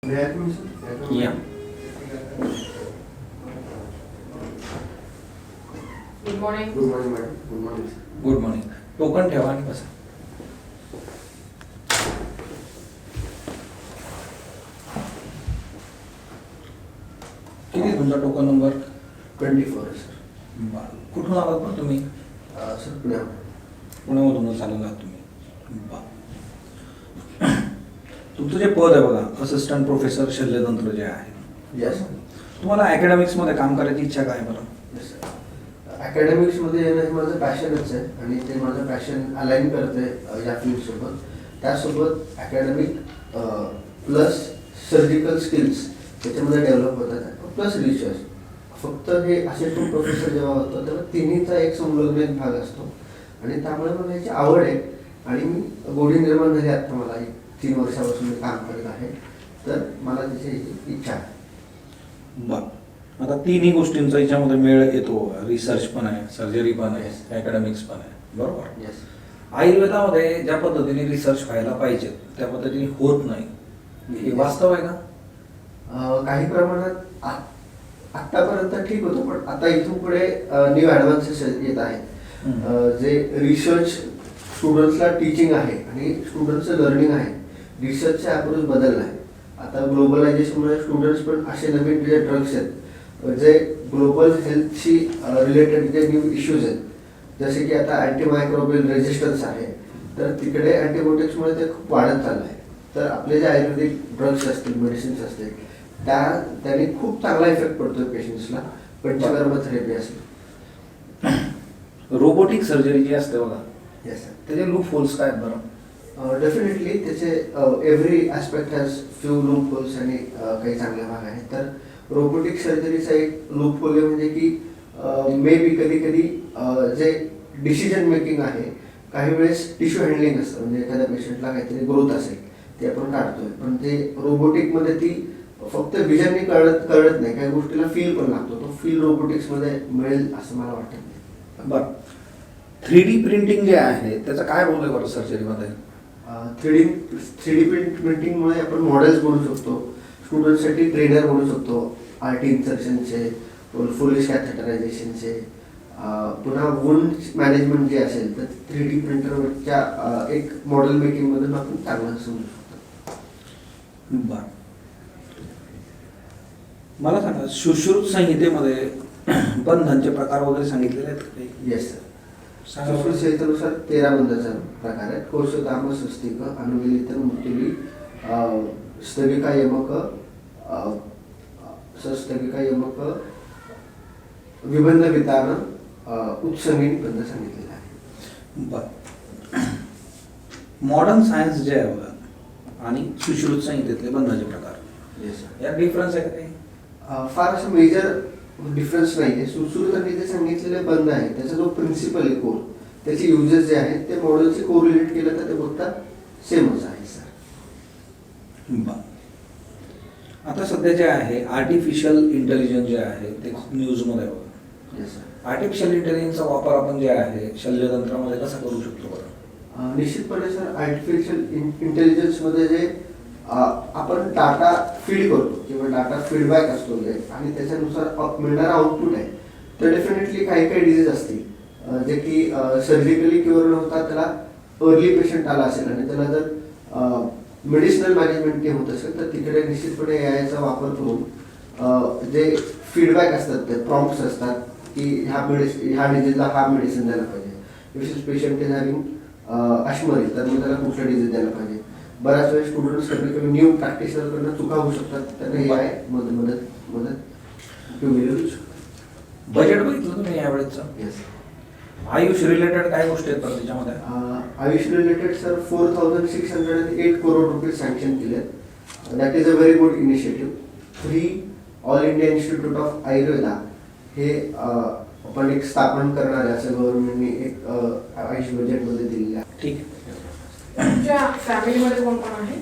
या good morning. Good morning madam. Good morning. Good morning. Token ठेवा आणि बसा. किती तुमचा टोकन नंबर? 24 सर. कुठून आलात पण तुम्ही? सर पुण्यावर. पुण्यामधूनच आलेला आहात तुम्ही. तुमचं जे पद आहे बघा, असिस्टंट प्रोफेसर शल्यतंत्र जे आहे, यस तुम्हाला अकॅडमिक्समध्ये काम करायची इच्छा काय बरं? Yes sir. अकॅडमिक्समध्ये येणं हे माझं पॅशनच आहे आणि ते माझं पॅशन अलाईन करतं आहे या फील्डसोबत. त्यासोबत अकॅडमिक प्लस सर्जिकल स्किल्स त्याच्यामध्ये डेव्हलप होतात, प्लस रिसर्च. फक्त हे असिस्टंट प्रोफेसर जेव्हा होतं तेव्हा तिन्हीचा एक संलग्न भाग असतो आणि त्यामुळे मला याची आवड आहे आणि मी गोडी निर्माण झाली. आता मला 3 वर्षापासून मी काम करत आहे, तर मला त्याची इच्छा आहे. बरं, आता तिन्ही गोष्टींचा याच्यामध्ये मेळ येतो. रिसर्च पण आहे, सर्जरी पण आहे, Yes. अकॅडमिक्स पण आहे, बरोबर? येस. आयुर्वेदामध्ये ज्या पद्धतीने रिसर्च व्हायला पाहिजे त्या पद्धतीने होत नाही, हे वास्तव आहे का? काही प्रमाणात आतापर्यंत ठीक होतं, पण आता इथून पुढे न्यू ॲडव्हान्सेस येत आहेत. जे रिसर्च स्टुडंट्सला टीचिंग आहे आणि स्टुडंट्सचं लर्निंग आहे, रिसर्चचा अप्रोच बदलला आहे. आता ग्लोबलायझेशनमुळे स्टुडंट्स पण असे नवीन जे ड्रग्स आहेत जे ग्लोबल हेल्थशी रिलेटेड जे न्यू इश्यूज आहेत, जसे की आता अँटीमायक्रोबियल रेजिस्टन्स आहे, तर तिकडे अँटीबायोटिक्समुळे ते खूप वाढत चाललं आहे. तर आपले जे आयुर्वेदिक ड्रग्स असतील, मेडिसिन्स असतील, त्याने खूप चांगला इफेक्ट पडतो पेशंट्सला. पंचकर्म थेरपी असेल, रोबोटिक सर्जरी जी असते बघा, येस सर. त्याचे लूप होल्स काय आहेत बरं? डेफिनेटली त्याचे every aspect has few loop holes आणि काही चांगले भाग आहेत. तर रोबोटिक सर्जरीचा एक लूप होल म्हणजे की मे बी कधी कधी जे डिसिजन मेकिंग आहे, काही वेळेस टिश्यू हँडलिंग असतं, म्हणजे एखाद्या पेशंटला काहीतरी ग्रोथ असेल ते आपण काढतोय, पण ते रोबोटिकमध्ये ती फक्त विजनने कळत नाही, काही गोष्टीला फील पण लागतो. तो फील रोबोटिक्समध्ये मिळेल असं मला वाटत नाही. बरं, 3D प्रिंटिंग जे आहे त्याचा काय रोल आहे बरं सर्जरीमध्ये? 3D प्रिंटिंगमुळे आपण मॉडेल्स बनवू शकतो, स्टुडंटसाठी ट्रेनर बनवू शकतो, RT इन्सर्शनचे, फुलिश कॅथेटरायझेशनचे, पुन्हा वुंड मॅनेजमेंट जे असेल तर 3D प्रिंटरवरच्या एक मॉडेल मेकिंगमधून आपण चांगलं समजू शकतो. बरं, मला सांगा, सुश्रुत संहितेमध्ये बंधांचे प्रकार वगैरे सांगितलेले आहेत का? Yes sir. सांगा बरं. सुश्रुत संहितेनुसार 13 बंधाचा प्रकार आहेत. कोशोदाम, स्वस्तिक, अनुमिलित, मृत्युली, स्थगिका यमक, सस्तगिका यमक, विबंध वितान, उत्संगिनी बंध सांगितलेला आहे. बरं, मॉडर्न सायन्स जे आहे बघा आणि सुश्रुत संहितेतले बंधाचे प्रकार, येस सर. यात डिफरन्स आहे का काही? फार असं मेजर डिफरन्स नाही आहे. सुश्रुतांनी जे सांगितलेले बंध आहे त्याचा जो प्रिन्सिपल आहे कोर, त्याचे युजेस जे आहेत ते मॉडेलचे कोरिलेट केलं तर ते बघता सेमच आहे सर. बरं, आता सध्या जे आहे आर्टिफिशियल इंटेलिजन्स जे आहे ते खूप न्यूजमध्ये आहे बघा. Yes sir. आर्टिफिशियल इंटेलिजन्सचा वापर आपण जे आहे शल्यतंत्रामध्ये कसा करू शकतो बरं? निश्चितपणे सर, आर्टिफिशियल इंटेलिजन्समध्ये जे आपण डाटा फीड करतो किंवा डाटा फीडबॅक असतो जे आणि त्याच्यानुसार मिळणारा आउटपुट आहे, तर डेफिनेटली काही काही डिझीज असतील जे की सर्जिकली क्युअर न होता त्याला अर्ली पेशंट आला असेल आणि त्याला जर मेडिसिनल मॅनेजमेंट ते होत असेल तर तिकडे निश्चितपणे AIचा वापर करून जे फीडबॅक असतात, ते प्रॉम्प्ट्स असतात की ह्या डिझीजला हा मेडिसिन द्यायला पाहिजे, विशेष पेशंट इज हॅव्हिंग अश्मरी तर मग त्याला कुठलं डिझीज द्यायला पाहिजे. बऱ्याच वेळेस स्टुडंट्स कधी कधी न्यू प्रॅक्टिशनरकडनं चुका होऊ शकतात, त्यांना AI मदत मिळू शकते. बजेट बघितलं तुम्ही यावेळेचं? येस. आयुष रिलेटेड काय गोष्टी आहेत बरं त्याच्यामध्ये? Ayush related sir 4608 crore rupees sanction केले. That is a very good initiative. 3 All India Institute of Ayurveda हे आपण एक स्थापन करणार आहे असं गव्हर्नमेंटने एक आयुष बजेटमध्ये दिलेलं आहे. ठीक आहे. तुमच्या फॅमिलीमध्ये कोण कोण आहे?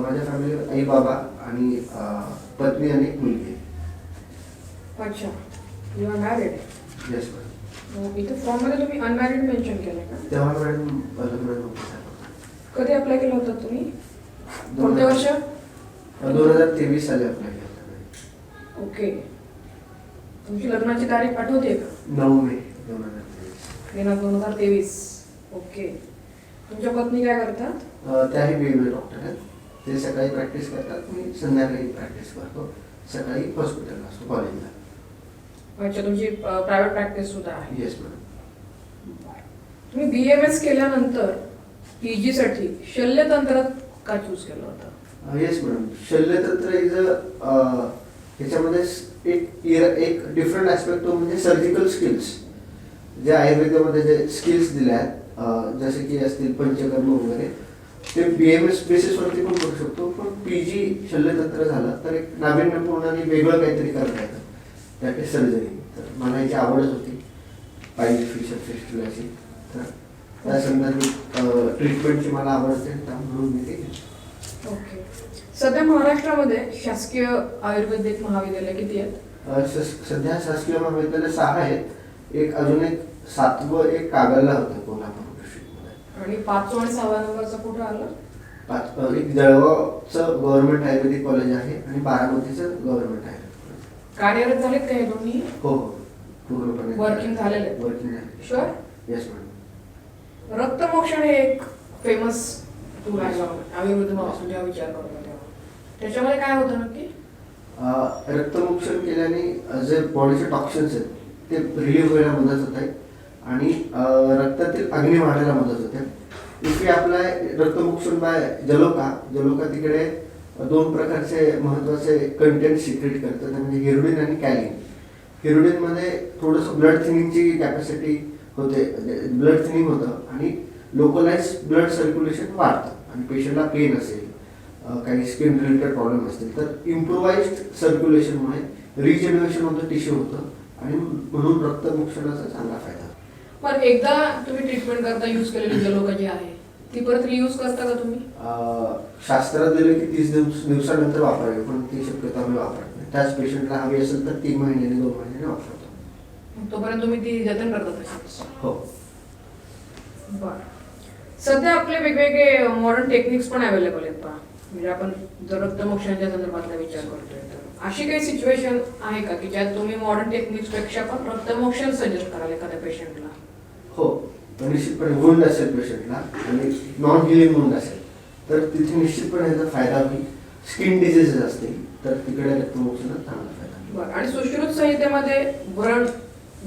माझ्या फॅमिलीत आई बाबा आणि पत्नी आणि एक मुलगी आहे. अच्छा, you are married. Yes madam. इथे फॉर्ममध्ये तुम्ही अनमॅरिड मेन्शन केलं का? तेव्हा मॅडम लग्न नव्हतं. कधी अप्लाय केलं होतं तुम्ही? कोणत्या वर्ष? 2023 साली अप्लाय केलं. ओके. तुमची लग्नाची तारीख आठवते का? 9 मे 2023. 2023. ओके. तुमच्या पत्नी काय करतात? त्याही BMS डॉक्टर आहेत. ते सकाळी प्रॅक्टिस करतात, मी संध्याकाळी प्रॅक्टिस करतो. सकाळी हॉस्पिटलला असतो कॉलेजला. अच्छा, तुमची प्रायव्हेट प्रॅक्टिस सुद्धा आहे. Yes madam. तुम्ही BMS केल्यानंतर PG साठी शल्यतंत्रात का चूज केलं होतं? Yes madam. शल्यतंत्र इज ह्याच्यामध्ये एक डिफरंट ॲस्पेक्ट म्हणजे सर्जिकल स्किल्स. जे आयुर्वेदामध्ये जे स्किल्स दिल्या आहेत, जसे की असतील पंचकर्म वगैरे, ते BMS बेसिसवरती पण करू शकतो. पण PG शल्यतंत्र झालं तर एक नाविन्यपूर्ण आणि वेगळं काहीतरी करता येतं. त्यात सर्जरी. तर मला याची आवडच होती पायरी फिशर फेस्टिवलची. तर त्या संदर्भात ट्रीटमेंटची मला आवडते, म्हणून मी ते केलं. ओके. सध्या महाराष्ट्रामध्ये शासकीय आयुर्वेदिक महाविद्यालय किती आहेत? सध्या शासकीय महाविद्यालय 6 आहेत. एक अजून एक 7वं एक कागलला होतं कोल्हापूर डिस्ट्रिक्टमध्ये. आणि 5 आणि 6 नंबरचं कुठं आलं? एक जळगावचं गव्हर्नमेंट आयुर्वेदिक कॉलेज आहे आणि बारामतीचं गव्हर्नमेंट आयुर्वेदिक कॉलेज. कार्यरत झालेत का हे दोन्ही? हो हो, पूर्णपणे वर्किंग झालेले आहेत? वर्किंग झाले. शुअर? Yes madam. रक्तमोक्षण हे एक फेमस टूल आहे आयुर्वेद आपण जेव्हा विचार करतो तेव्हा त्याच्यामध्ये काय होतं नक्की? रक्तमोक्षण केल्याने जे बॉडीचे टॉक्सिन्स आहेत ते रिलीव्ह व्हायला मदत होते आणि रक्तातील अग्नी वाढायला मदत होते. इफ यू अप्लाय रक्तमोक्षण बाय जलोका तिकडे 2 प्रकारचे महत्त्वाचे कंटेंट सिक्रेट करतात, म्हणजे हिरोडिन आणि कॅलिन. हिरोडिनमध्ये थोडंसं ब्लड थिनिंगची कॅपॅसिटी होते, ब्लड थिनिंग होतं आणि लोकलाइज ब्लड सर्क्युलेशन वाढतं आणि पेशंटला पेन असेल, काही स्किन रिलेटेड प्रॉब्लेम असतील तर इम्प्रोवाइज्ड सर्क्युलेशनमुळे रिजनरेशन ऑफ द टिश्यू होतं आणि म्हणून रक्तमोक्षणाचा चांगला फायदा. पण एकदा तुम्ही ट्रीटमेंट करता यूज केलेली जलोका जी आहे ती परत रियूज करता का तुम्ही? शास्त्रात दिलं की 30 दिवसानंतर वापरावी, पण ती शक्यता आम्ही वापरत नाही. त्याच पेशंटला हवी असेल तर 3 महिन्याने 2 महिन्याने वापरतो. तोपर्यंत तुम्ही ती जतन करता तशीच? हो. बरं. सध्या आपले वेगवेगळे मॉडर्न टेक्निक्स पण अवेलेबल आहेत पहा, म्हणजे आपण जर रक्तमोक्षणाच्या संदर्भातला विचार करतोय तर अशी काही सिच्युएशन आहे का की ज्यात तुम्ही मॉडर्न टेक्निक्स पेक्षा पण रक्तमोक्षण सजेस्ट कराल एखाद्या पेशंटला? हो, निश्चितपणे वुंड असेल पेशंटला आणि नॉन हिलिंग वुंड असेल तर तिथे निश्चितपणे याचा फायदा होईल. स्किन डिझीजेस असतील तर तिकडे रक्तमोक्षणात चांगला फायदा होईल. बरं. आणि सुश्रुत संहितेमध्ये व्रण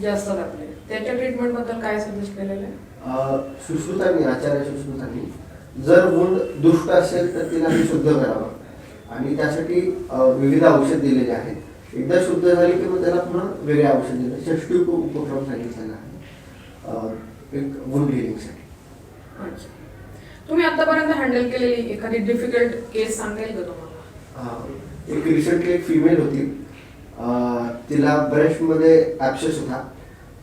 जे असतात आपले त्याच्या ट्रीटमेंटबद्दल काय सजेस्ट केलेलं आहे? आचार्य सुश्रुतांनी जर वुंड दुष्ट असेल तर तिला शुद्ध करावं आणि त्यासाठी विविध औषध दिलेले आहेत. एकदा शुद्ध झाली की मग त्याला पुन्हा वेगळे औषध दिले. षष्टी उपक्रम सांगितलेला आहे एक वुंड हिलिंगसाठी. अच्छा. तुम्ही आतापर्यंत हँडल केलेली एखादी डिफिकल्ट केस सांगेल का तुम्हाला? एक रिसेंटली एक फिमेल होती, तिला ब्रेस्टमध्ये ॲब्सेस होता,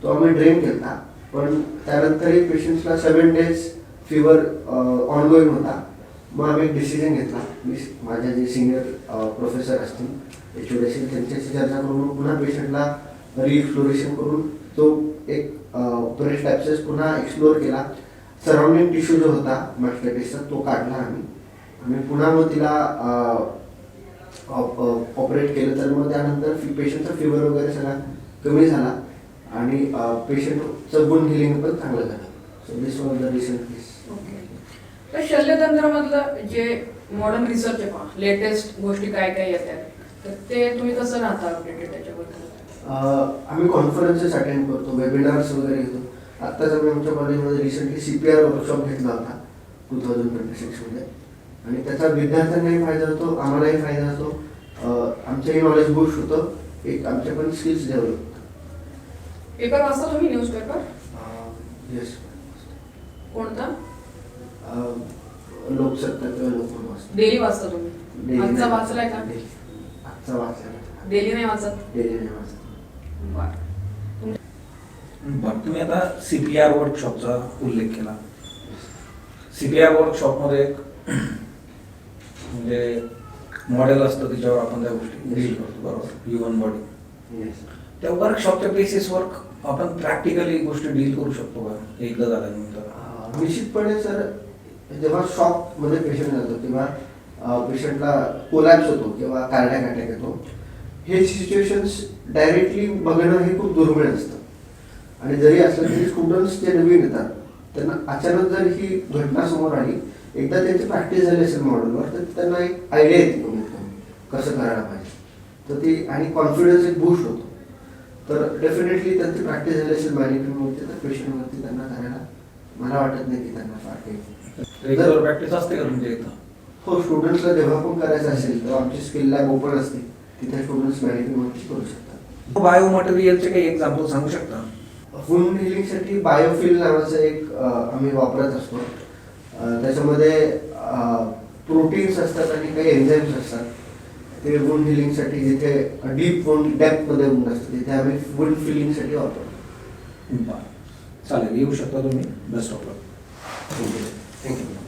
तो आम्ही ड्रेन केला. पण त्यानंतरही पेशंट्सला 7 डेज फिवर ऑनगोईंग होता. मग आम्ही एक डिसिजन घेतला. माझ्या जे सिनियर प्रोफेसर असतील HOD असतील त्यांच्याशी चर्चा करून पुन्हा पेशंटला रिएक्सप्लोरेशन करून तो एक ब्रेस्ट ॲब्सेस पुन्हा एक्सप्लोअर केला. सराउंडिंग टिश्यू जो होता मॅस्टायटिसचा तो काढला आम्ही पुन्हा मग तिला ऑपरेट केलं. तर मग त्यानंतर पेशंटचा फिवर वगैरे सगळा कमी झाला आणि पेशंटचं वुंड हिलिंग पण चांगलं झालं. So this was the recent case. Okay. तर शल्यतंत्रामधलं जे मॉडर्न रिसर्च आहे पहा, लेटेस्ट गोष्टी काय काय येतात तर ते तुम्ही कसं राहता अपडेटेड त्याच्याबद्दल? आम्ही कॉन्फरन्सेस अटेंड करतो, वेबिनार्स वगैरे घेतो. आत्ताच आम्ही आमच्या कॉलेजमध्ये रिसेंटली CPR वर्कशॉप घेतला होता 2026 मध्ये आणि त्याचा विद्यार्थ्यांनाही फायदा होतो, आम्हालाही फायदा होतो, आमचंही नॉलेज बूस्ट होतं, एक आमचे पण स्किल्स डेव्हलप होतात. पेपर वाचता तुम्ही न्यूजपेपर? येस. कोणता? लोकसत्ता किंवा लोकमत वाचतो. डेली वाचता तुम्ही? आजचा वाचलाय का? आजचा वाचला. डेली नाही वाचत? डेली नाही वाचत. बरं. तुम्ही आता CPR वर्कशॉपचा उल्लेख केला. CPR वर्कशॉपमध्ये एक म्हणजे मॉडेल असतं त्याच्यावर आपण त्या गोष्टी डील करतो, बरोबर? Human body. येस. त्या वर्कशॉपच्या बेसिसवर आपण प्रॅक्टिकली गोष्टी डील करू शकतो का एकदा झाल्यानंतर? निश्चितपणे सर, जेव्हा शॉकमध्ये पेशंट जातो तेव्हा पेशंटला कोलॅप्स होतो किंवा कार्डियक अटॅक येतो, हे सिच्युएशन्स डायरेक्टली बघणं हे खूप दुर्मिळ असतं. आणि जरी असलं तरी स्टुडंट्स जे नवीन येतात त्यांना अचानक जर ही घटना समोर आली, एकदा त्यांची प्रॅक्टिस झाली असेल मॉडेलवर, तर त्यांना एक आयडिया येते कमीत कमी कसं करायला पाहिजे. तर ती आणि कॉन्फिडन्स एक बूस्ट होतो. तर डेफिनेटली त्यांची प्रॅक्टिस झाली असेल मॅनिक्युअरवरती, तर पेशंटवरती त्यांना करायला मला वाटत नाही की त्यांना फार काही. रेग्युलर प्रॅक्टिस असते का तुमच्या इथं? हो, स्टुडंट्सला जेव्हा पण करायचं असेल तर आमची स्किल लॅब ओपन असते, तिथे स्टुडंट्स मॅनिक्युअरवरती करू शकतात. बायो मटेरियलचे काही एक्झाम्पल सांगू शकता? वुंड हिलिंगसाठी बायोफिल नावाचं एक आम्ही वापरत असतो. त्याच्यामध्ये प्रोटीन्स असतात आणि काही एन्झाईम्स असतात. ते वुंड हिलिंगसाठी जिथे डीप वुंड डेप्थमध्ये वुंड असतं तिथे आम्ही वुंड फिलिंगसाठी वापरतो. चालेल, येऊ शकता तुम्ही. Best of luck. थँक्यू.